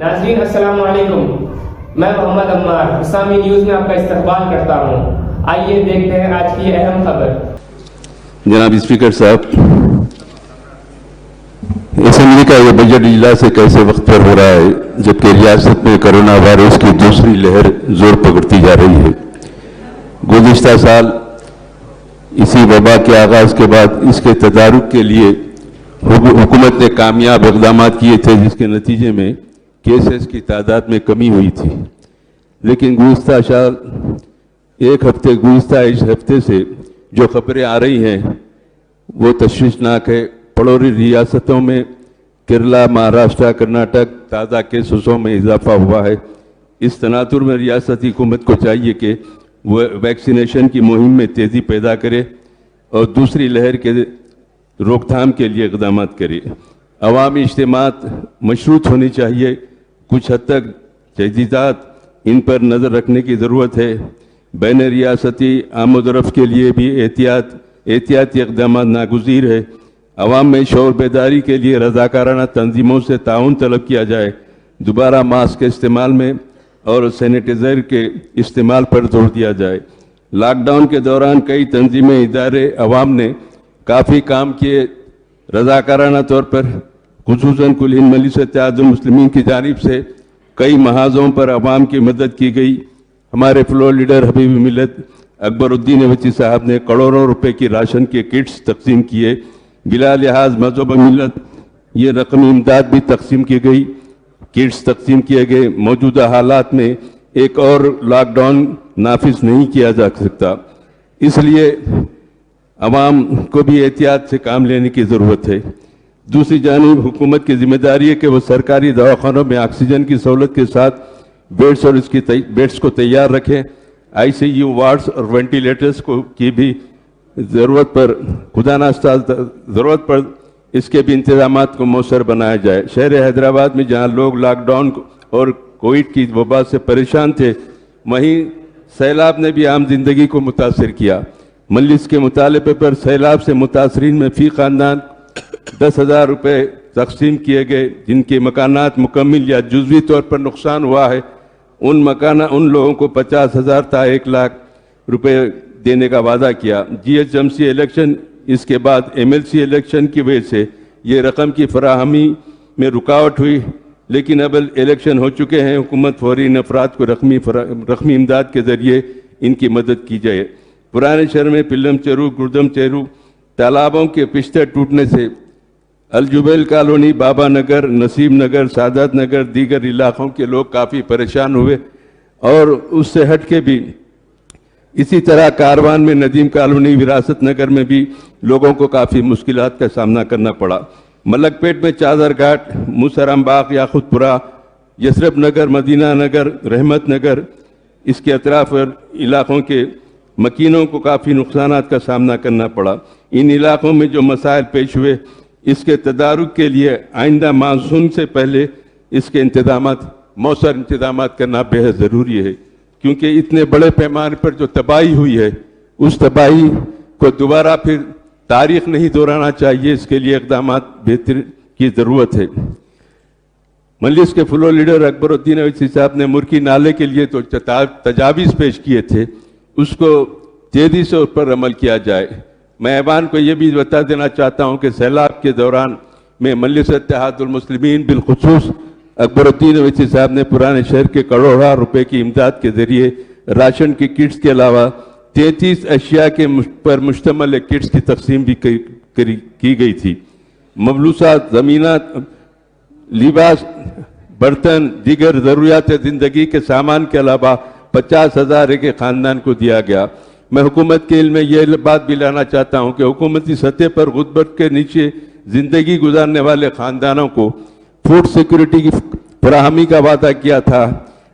ناظرین السلام علیکم، میں محمد عمار اسلامی نیوز میں آپ کا استقبال کرتا ہوں۔ آئیے دیکھتے ہیں آج کی اہم خبر۔ جناب اسپیکر صاحب، اسمبلی کا یہ بجٹ اجلاس ایسے وقت پر ہو رہا ہے جبکہ ریاست میں کرونا وائرس کی دوسری لہر زور پکڑتی جا رہی ہے۔ گزشتہ سال اسی وبا کے آغاز کے بعد اس کے تدارک کے لیے حکومت نے کامیاب اقدامات کیے تھے، جس کے نتیجے میں کیسز کی تعداد میں کمی ہوئی تھی، لیکن گزشتہ اس ہفتے سے جو خبریں آ رہی ہیں وہ تشویشناک ہے۔ پڑوسی ریاستوں میں کیرلا، مہاراشٹر، کرناٹک تازہ کیسوں میں اضافہ ہوا ہے۔ اس تناظر میں ریاستی حکومت کو چاہیے کہ وہ ویکسینیشن کی مہم میں تیزی پیدا کرے اور دوسری لہر کے روک تھام کے لیے اقدامات کرے۔ عوامی اجتماعات مشروط ہونی چاہیے، کچھ حد تک تجدیدات ان پر نظر رکھنے کی ضرورت ہے۔ بین ریاستی آمد و رفت کے لیے بھی احتیاطی اقدامات ناگزیر ہے۔ عوام میں شعور بیداری کے لیے رضاکارانہ تنظیموں سے تعاون طلب کیا جائے۔ دوبارہ ماسک کے استعمال میں اور سینیٹائزر کے استعمال پر زور دیا جائے۔ لاک ڈاؤن کے دوران کئی تنظیمیں، ادارے، عوام نے کافی کام کیے۔ رضاکارانہ طور پر خصوصاً کل ہند مجلس اتحاد المسلمین کی جانب سے کئی محاذوں پر عوام کی مدد کی گئی۔ ہمارے فلور لیڈر حبیب ملت اکبر الدین اویسی صاحب نے کروڑوں روپے کی راشن کے کٹس تقسیم کیے۔ بلا لحاظ مذہب و ملت یہ رقمی امداد بھی تقسیم کی گئی، کٹس تقسیم کیے گئے۔ موجودہ حالات میں ایک اور لاک ڈاؤن نافذ نہیں کیا جا سکتا، اس لیے عوام کو بھی احتیاط سے کام لینے کی ضرورت ہے۔ دوسری جانب حکومت کی ذمہ داری ہے کہ وہ سرکاری دواخانوں میں آکسیجن کی سہولت کے ساتھ بیڈز کو تیار رکھیں۔ آئی سی یو وارڈز اور وینٹیلیٹرز کی بھی ضرورت پر خدا نخواستہ ضرورت پر اس کے بھی انتظامات کو مؤثر بنایا جائے۔ شہر حیدرآباد میں جہاں لوگ لاک ڈاؤن اور کووڈ کی وبا سے پریشان تھے، وہیں سیلاب نے بھی عام زندگی کو متاثر کیا۔ مجلس کے مطالبے پر سیلاب سے متاثرین میں فی خاندان 10,000 روپے تقسیم کیے گئے۔ جن کے مکانات مکمل یا جزوی طور پر نقصان ہوا ہے، ان لوگوں کو 50,000 تا 1 لاکھ روپے دینے کا وعدہ کیا۔ G H M C election, اس کے بعد ایم ایل سی الیکشن کی وجہ سے یہ رقم کی فراہمی میں رکاوٹ ہوئی، لیکن اب الیکشن ہو چکے ہیں۔ حکومت فوری ان افراد کو رقمی امداد کے ذریعے ان کی مدد کی جائے۔ پرانے شہر میں پلم چیرو، گردم چیرو تالابوں کے پشتے ٹوٹنے سے الجبیل کالونی، بابا نگر، نسیم نگر، سعادت نگر، دیگر علاقوں کے لوگ کافی پریشان ہوئے، اور اس سے ہٹ کے بھی اسی طرح کاروان میں، ندیم کالونی، وراثت نگر میں بھی لوگوں کو کافی مشکلات کا سامنا کرنا پڑا۔ ملک پیٹ میں چادر گھاٹ، موسرام باغ، یاقوت پورہ، یسرف نگر، مدینہ نگر، رحمت نگر، اس کے اطراف علاقوں کے مکینوں کو کافی نقصانات کا سامنا کرنا پڑا۔ ان علاقوں میں جو مسائل پیش ہوئے، اس کے تدارک کے لیے آئندہ مانسون سے پہلے اس کے مؤثر انتظامات کرنا بہت ضروری ہے، کیونکہ اتنے بڑے پیمانے پر جو تباہی ہوئی ہے، اس تباہی کو دوبارہ پھر تاریخ نہیں دہرانا چاہیے۔ اس کے لیے اقدامات بہتر کی ضرورت ہے۔ مجلس کے فلور لیڈر اکبر الدین اویسی صاحب نے مرکی نالے کے لیے تو تجاویز پیش کیے تھے، اس کو تیزی سے اس پر عمل کیا جائے۔ میں ایوان کو یہ بھی بتا دینا چاہتا ہوں کہ سیلاب کے دوران میں مجلس اتحاد المسلمین بالخصوص اکبر الدین اویسی صاحب نے پرانے شہر کے کروڑوں روپے کی امداد کے ذریعے راشن کی کٹس کے علاوہ 33 اشیاء کے پر مشتمل ایک کٹس کی تقسیم بھی کی گئی تھی۔ ملبوسات، زمینات، لباس، برتن، دیگر ضروریات زندگی کے سامان کے علاوہ 50,000 ایک خاندان کو دیا گیا۔ میں حکومت کے علم میں یہ بات بھی لانا چاہتا ہوں کہ حکومتی سطح پر غربت کے نیچے زندگی گزارنے والے خاندانوں کو فوڈ سیکورٹی کی فراہمی کا وعدہ کیا تھا،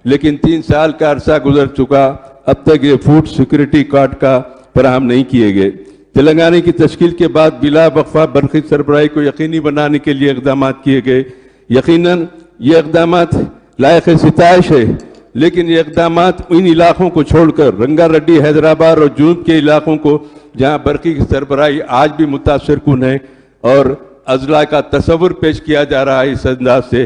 لیکن 3 سال کا عرصہ گزر چکا، اب تک یہ فوڈ سیکورٹی کارڈ کا فراہم نہیں کیے گئے۔ تلنگانہ کی تشکیل کے بعد بلا وقفہ برقی سربراہی کو یقینی بنانے کے لیے اقدامات کیے گئے۔ یقیناً یہ اقدامات لائق ستائش ہے، لیکن یہ اقدامات ان علاقوں کو چھوڑ کر رنگا ریڈی، حیدرآباد اور جنوب کے علاقوں کو، جہاں برقی کی سربراہی آج بھی متاثر کن ہے اور اضلاع کا تصور پیش کیا جا رہا ہے اس انداز سے،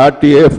RTF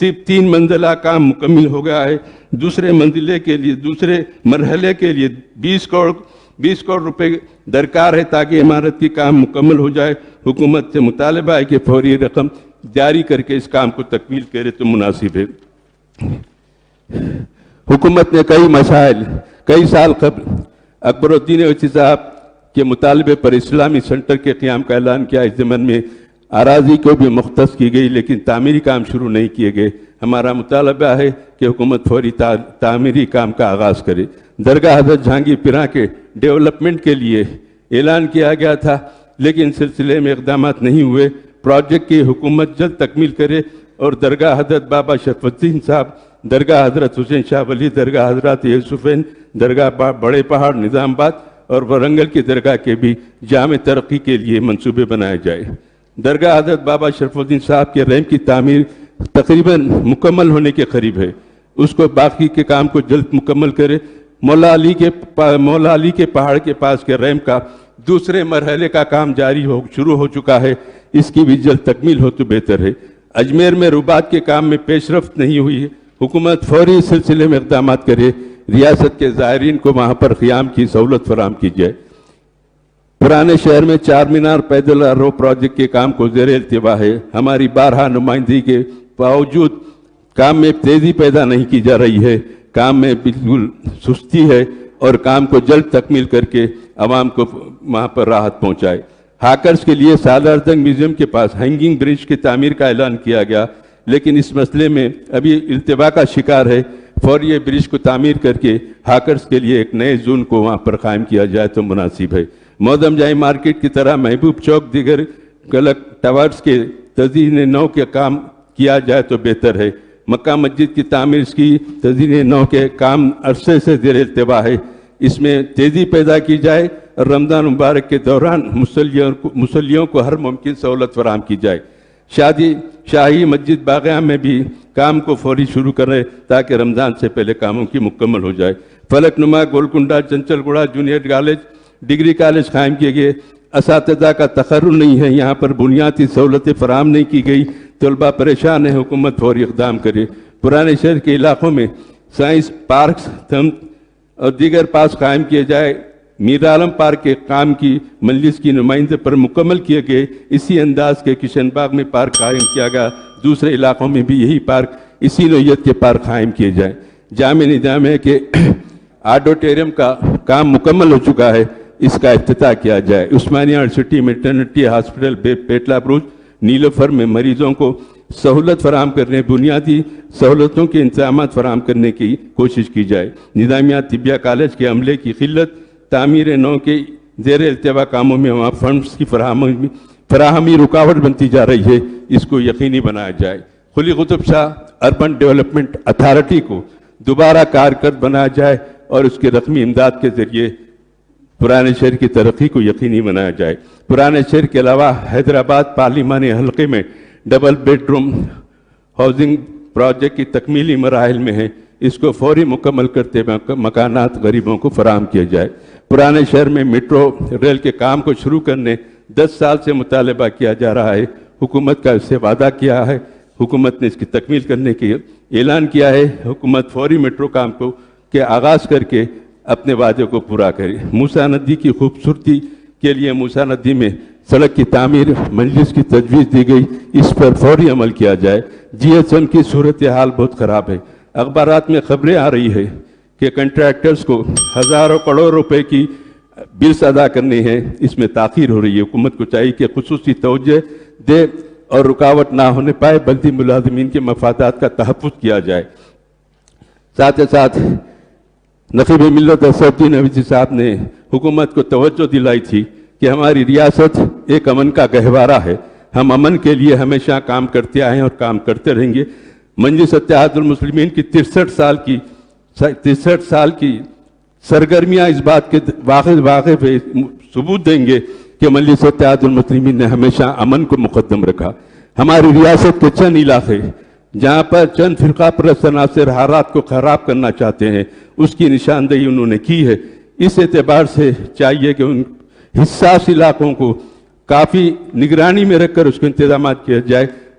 صرف 3 منزلہ کام مکمل ہو گیا ہے. دوسرے منزلے کے لیے دوسرے مرحلے کے لیے 20 کروڑ روپے درکار ہے تاکہ عمارت کی کام مکمل ہو جائے. حکومت سے مطالبہ ہے کہ فوری رقم جاری کر کے اس کام کو تکمیل کرے تو مناسب ہے. حکومت نے کئی سال قبل اکبر الدین اویسی صاحب کے مطالبے پر اسلامی سینٹر کے قیام کا اعلان کیا. اس ضمن میں اراضی کو بھی مختص کی گئی لیکن تعمیری کام شروع نہیں کیے گئے. ہمارا مطالبہ ہے کہ حکومت فوری تعمیری کام کا آغاز کرے. درگاہ حضرت جہانگیر پیر کے ڈیولپمنٹ کے لیے اعلان کیا گیا تھا لیکن سلسلے میں اقدامات نہیں ہوئے. پروجیکٹ کی حکومت جلد تکمیل کرے اور درگاہ حضرت بابا شرف الدین صاحب، درگاہ حضرت حسین شاہ ولی، درگاہ حضرت یوسفین، درگاہ بڑے پہاڑ نظام آباد اور ورنگل کی درگاہ کے بھی جامع ترقی کے لیے منصوبے بنائے جائے. درگاہ حضرت بابا شرف الدین صاحب کے ریمپ کی تعمیر تقریباً مکمل ہونے کے قریب ہے. اس کو باقی کے کام کو جلد مکمل کرے. مولا علی کے پہاڑ کے پاس کے ریمپ کا دوسرے مرحلے کا کام شروع ہو چکا ہے. اس کی بھی جلد تکمیل ہو تو بہتر ہے. اجمیر میں رباط کے کام میں پیش رفت نہیں ہوئی ہے. حکومت فوری سلسلے میں اقدامات کرے. ریاست کے زائرین کو وہاں پر قیام کی سہولت فراہم کی جائے. پرانے شہر میں 4 مینار پیدل رو پروجیکٹ کے کام کو زیر التوا ہے. ہماری بارہا نمائندگی کے باوجود کام میں تیزی پیدا نہیں کی جا رہی ہے. کام میں بالکل سستی ہے اور کام کو جلد تکمیل کر کے عوام کو وہاں پر راحت پہنچائے. ہاکرز کے لیے سالار جنگ میوزیم کے پاس ہینگنگ برج کی تعمیر کا اعلان کیا گیا لیکن اس مسئلے میں ابھی التوا کا شکار ہے. فوری یہ برج کو تعمیر کر کے ہاکرز کے لیے ایک نئے زون کو وہاں پر قائم کیا جائے تو مناسب ہے. مودم جائی مارکیٹ کی طرح محبوب چوک دیگر کلک ٹاورز کے تزئین نو کے کام کیا جائے تو بہتر ہے. مکہ مسجد کی تعمیر اس کی تزئین نو کے کام عرصے سے زیر التوا ہے. اس میں تیزی پیدا کی جائے اور رمضان مبارک کے دوران مصلیوں کو ہر ممکن سہولت فراہم کی جائے. شاہی مسجد باغیہ میں بھی کام کو فوری شروع کرے تاکہ رمضان سے پہلے کاموں کی مکمل ہو جائے. فلک نما گولکنڈا چنچل گوڑا جونیئر کالج ڈگری کالج قائم کیے گئے. اساتذہ کا تقرر نہیں ہے. یہاں پر بنیادی سہولتیں فراہم نہیں کی گئی. طلبہ پریشان ہے. حکومت فوری اقدام کرے. پرانے شہر کے علاقوں میں سائنس پارکس اور دیگر پارکس قائم کیے جائے. میر عالم پارک کے کام کی مجلس کی نمائندے پر مکمل کیے گئے. اسی انداز کے کشن باغ میں پارک قائم کیا گیا. دوسرے علاقوں میں بھی یہی پارک اسی نوعیت کے پارک قائم کیے جائیں. جامع نظام ہے کہ آڈیٹوریم کا کام مکمل ہو چکا ہے. اس کا افتتاح کیا جائے. عثمانیہ یونیورسٹی میٹرنٹی ہاسپٹل پیٹلا بروج نیلوفر میں مریضوں کو سہولت فراہم کرنے بنیادی سہولتوں کے انتظامات فراہم کرنے کی کوشش کی جائے. نظامیہ طبیہ کالج کے عملے کی قلت تعمیر نو کے زیر التوا کاموں میں وہاں فنڈز کی فراہمی رکاوٹ بنتی جا رہی ہے. اس کو یقینی بنایا جائے. Quli Qutb Shah urban development authority کو دوبارہ کارکرد بنایا جائے اور اس کے رقمی امداد کے ذریعے پرانے شہر کی ترقی کو یقینی بنایا جائے. پرانے شہر کے علاوہ حیدرآباد پارلیمانی حلقے میں double bed room housing project کی تکمیلی مراحل میں ہے. اس کو فوری مکمل کرتے مکانات غریبوں کو فراہم کیا جائے. پرانے شہر میں میٹرو ریل کے کام کو شروع کرنے 10 سال سے مطالبہ کیا جا رہا ہے. حکومت کا اس سے وعدہ کیا ہے. حکومت نے اس کی تکمیل کرنے کی اعلان کیا ہے. حکومت فوری میٹرو کام کے آغاز کر کے اپنے وعدے کو پورا کرے. موسیٰ ندی کی خوبصورتی کے لیے موسیٰ ندی میں سڑک کی تعمیر مجلس کی تجویز دی گئی. اس پر فوری عمل کیا جائے. GSM کی صورتحال بہت خراب ہے. اخبارات میں خبریں آ رہی ہے کہ کنٹریکٹرز کو ہزاروں کروڑ روپے کی بلز ادا کرنے ہیں. اس میں تاخیر ہو رہی ہے. حکومت کو چاہیے کہ خصوصی توجہ دے اور رکاوٹ نہ ہونے پائے بلدی ملازمین کے مفادات کا تحفظ کیا جائے. ساتھ ہی ساتھ نقیب ملت اسد الدین اویسی صاحب نے حکومت کو توجہ دلائی تھی کہ ہماری ریاست ایک امن کا گہوارہ ہے. ہم امن کے لیے ہمیشہ کام کرتے آئے ہیں اور کام کرتے رہیں گے. مجلس اتحاد المسلمین کی 63 سال کی سرگرمیاں اس بات کے واقع پہ ثبوت دیں گے کہ مجلس اتحاد المسلمین نے ہمیشہ امن کو مقدم رکھا. ہماری ریاست کے چند علاقے جہاں پر چند فرقہ پرست عناصر حالات کو خراب کرنا چاہتے ہیں اس کی نشاندہی انہوں نے کی ہے. اس اعتبار سے چاہیے کہ ان حساس علاقوں کو کافی نگرانی میں رکھ کر اس کے انتظامات کیا جائے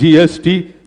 GST,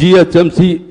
GHMC